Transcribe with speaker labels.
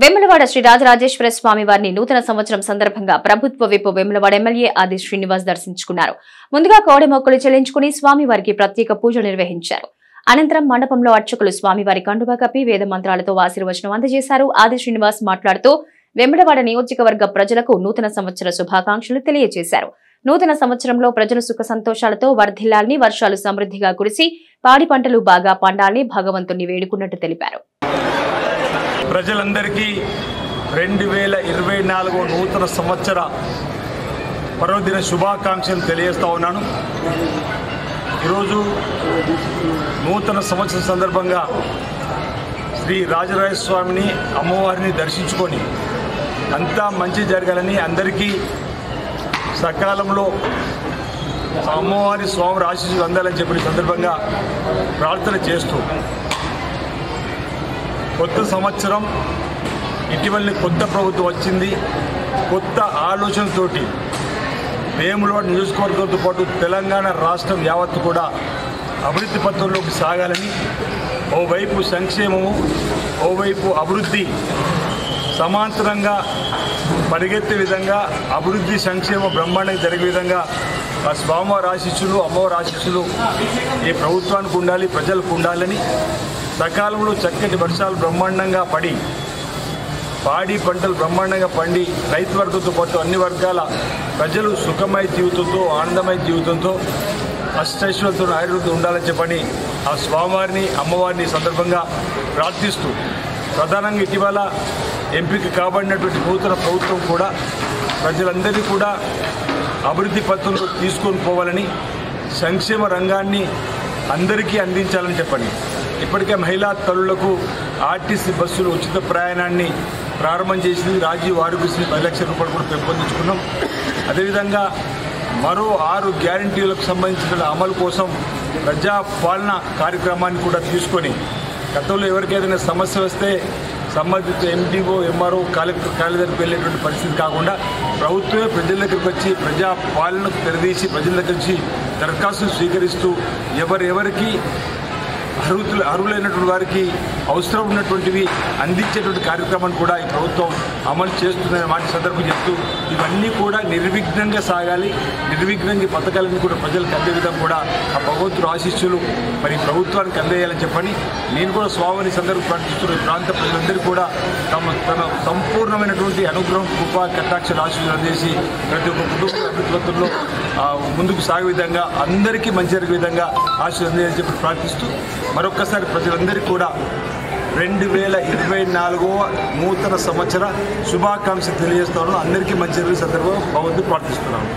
Speaker 1: వేములవాడ శ్రీ రాజరాజేశ్వర స్వామి వారిని నూతన సంవత్సరం సందర్భంగా ప్రభుత్వ విప్ వేములవాడ ఎమ్మెల్యే ఆది శ్రీనివాస్ దర్శించుకున్నారు. ముందుగా కోడె మొక్కలు చెల్లించుకుని స్వామివారికి ప్రత్యేక పూజలు నిర్వహించారు. అనంతరం మండపంలో అర్చకులు స్వామివారి కండువా కప్పి వేద మంత్రాలతో ఆశీర్వచనం అందజేశారు. ఆది శ్రీనివాస్ మాట్లాడుతూ వేములవాడ నియోజకవర్గ ప్రజలకు నూతన సంవత్సర శుభాకాంక్షలు తెలియజేశారు. నూతన సంవత్సరంలో ప్రజలు సుఖ సంతోషాలతో వర్ధిల్లాలని, వర్షాలు సమృద్ధిగా కురిసి పాడి పంటలు బాగా పండాలని భగవంతుని వేడుకున్నట్టు తెలిపారు.
Speaker 2: ప్రజలందరికీ 2024 నూతన సంవత్సర పర్వదిన శుభాకాంక్షలు తెలియజేస్తా ఉన్నాను. ఈరోజు నూతన సంవత్సరం సందర్భంగా శ్రీ రాజరాజేశ్వర స్వామిని అమ్మవారిని దర్శించుకొని అంతా మంచి జరగాలని, అందరికీ సకాలంలో అమ్మవారి స్వామి ఆశీస్సులు అందాలని చెప్పిన సందర్భంగా ప్రార్థన చేస్తూ కొత్త సంవత్సరం ఇటీవల కొత్త ప్రభుత్వం వచ్చింది. కొత్త ఆలోచనతోటి వేములవాడ నియోజకవర్గంతో పాటు తెలంగాణ రాష్ట్రం యావత్తు కూడా అభివృద్ధి పథంలోకి సాగాలని, ఓవైపు సంక్షేమము, ఓవైపు అభివృద్ధి సమాంతరంగా పరిగెత్తే విధంగా అభివృద్ధి సంక్షేమ బ్రహ్మాండంగా జరిగే విధంగా ఆ స్వామివారి ఆశీస్సులు, అమ్మవారి ఆశీస్సులు ఈ ప్రభుత్వానికి ఉండాలి, ప్రజలకు ఉండాలని, సకాలంలో చక్కటి వర్షాలు బ్రహ్మాండంగా పడి పాడి పంటలు బ్రహ్మాండంగా పండి రైతు వర్గంతో పాటు అన్ని వర్గాల ప్రజలు సుఖమయ జీవితంతో, ఆనందమయ జీవితంతో, అష్టైశ్వర్యంతో, ఆయుర్వేదం ఉండాలని చెప్పని ఆ స్వామివారిని, అమ్మవారిని సందర్భంగా ప్రార్థిస్తూ, ప్రధానంగా ఇటీవల ఎంపిక కాబడినటువంటి నూతన ప్రభుత్వం కూడా ప్రజలందరినీ కూడా అభివృద్ధి పథంలో తీసుకొని పోవాలని, సంక్షేమ రంగాన్ని అందరికీ అందించాలని చెప్పండి. ఇప్పటికే మహిళా తల్లులకు ఆర్టీసీ బస్సులు ఉచిత ప్రయాణాన్ని ప్రారంభం చేసింది. రాజీవ్ ఆరోగ్యశ్రీ 10 లక్షల రూపాయలు కూడా పెంపొందించుకున్నాం. అదేవిధంగా మరో 6 గ్యారంటీలకు సంబంధించిన అమలు కోసం ప్రజాపాలన కార్యక్రమాన్ని కూడా తీసుకొని, గతంలో ఎవరికైనా సమస్య వస్తే సంబంధిత ఎండిఓ, ఎంఆర్ఓ, కలెక్టర్ కార్యాలయానికి వెళ్ళేటువంటి పరిస్థితి కాకుండా ప్రభుత్వమే ప్రజల దగ్గరికి వచ్చి ప్రజాపాలనకు తెరదీసి ప్రజల దగ్గర నుంచి దరఖాస్తులు స్వీకరిస్తూ ఎవరెవరికి అర్హులైనటువంటి వారికి అవసరం ఉన్నటువంటివి అందించేటువంటి కార్యక్రమాన్ని కూడా ఈ ప్రభుత్వం అమలు చేస్తుందనే మాట సందర్భం చెప్తూ, ఇవన్నీ కూడా నిర్విఘ్నంగా సాగాలి, నిర్విఘ్నంగా ఈ పథకాలన్నీ కూడా ప్రజలకు అందే విధంగా కూడా ఆ భగవంతుడు ఆశీస్సులు మరి ప్రభుత్వానికి అందేయాలని చెప్పని నేను కూడా స్వామిని సందర్భం ప్రార్థిస్తున్న ఈ ప్రాంత ప్రజలందరికీ కూడా తన సంపూర్ణమైనటువంటి అనుగ్రహం, కృపా, కటాక్ష ఆశీస్సులు అందేసి ప్రతి ఒక్క కుటుంబ అభివృద్ధిలో ముందుకు సాగే విధంగా, అందరికీ మంచి జరిగే విధంగా ఆశీస్సులు అందేయాలని చెప్పి ప్రార్థిస్తూ మరొక్కసారి ప్రజలందరికీ కూడా 2024 నూతన సంవత్సర శుభాకాంక్షలు తెలియజేస్తున్నాను. అందరికీ మంచి జరిగే సందర్భంగా భగవంతుడు ప్రార్థిస్తున్నాను.